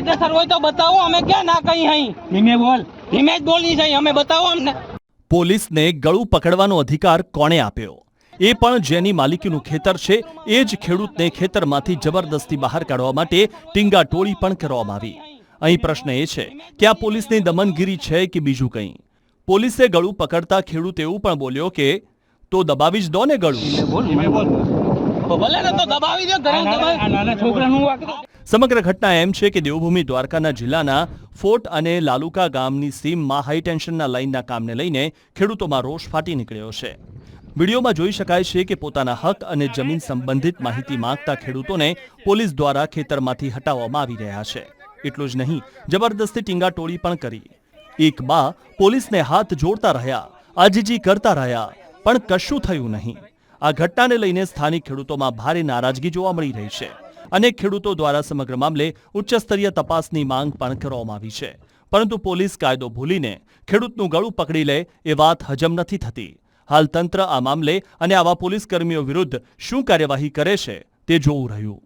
કાયદેસર હોય તો બતાવો, અમે ક્યાં ના કઈ હઈ ધીમે જ બોલની છે, અમે બતાવો અમને। પોલીસને ગળું પકડવાનો અધિકાર કોણે આપ્યો? એ પણ જેની માલિકીનું ખેતર છે એ જ ખેડૂતને ખેતરમાંથી જબરદસ્તી બહાર કાઢવા માટે ટીંગાટોળી પણ કરવામાં આવી। અહીં પ્રશ્ન એ છે કે આ પોલીસની દમનગીરી છે કે બીજું કંઈ? પોલીસે ગળું પકડતા ખેડૂત એવું પણ બોલ્યો કે તો દબાવી જ દો ને ગળું। સમગ્ર ઘટના એમ છે કે દેવભૂમિ દ્વારકાના જિલ્લાના ફોર્ટ અને લાલુકા ગામની સીમમાં હાઈ ટેન્શનના લાઇનના કામને લઈને ખેડૂતોમાં રોષ ફાટી નીકળ્યો છે। વિડીયોમાં જોઈ શકાય છે કે પોતાના હક અને જમીન સંબંધિત માહિતી માંગતા ખેડૂતોને પોલીસ દ્વારા ખેતરમાંથી હટાવવામાં આવી રહ્યા છે। એટલું જ નહીં, જબરદસ્તી ટીંગાટોળી પણ કરી। એક બા પોલીસને હાથ જોડતા રહ્યા, આજીજી કરતા રહ્યા, પણ કશું થયું નહીં। આ ઘટનાને લઈને સ્થાનિક ખેડૂતોમાં ભારે નારાજગી જોવા મળી રહી છે। અનેક ખેડૂતો દ્વારા સમગ્ર મામલે ઉચ્ચસ્તરીય તપાસની માંગ પણ કરવામાં આવી છે, પરંતુ પોલીસ કાયદો ભૂલીને ખેડૂતનું ગળું પકડી લે એ વાત હજમ નથી થતી। હાલ તંત્ર આ મામલે અને આવા પોલીસ કર્મીઓ વિરુદ્ધ શું કાર્યવાહી કરે છે તે જોવું રહ્યું।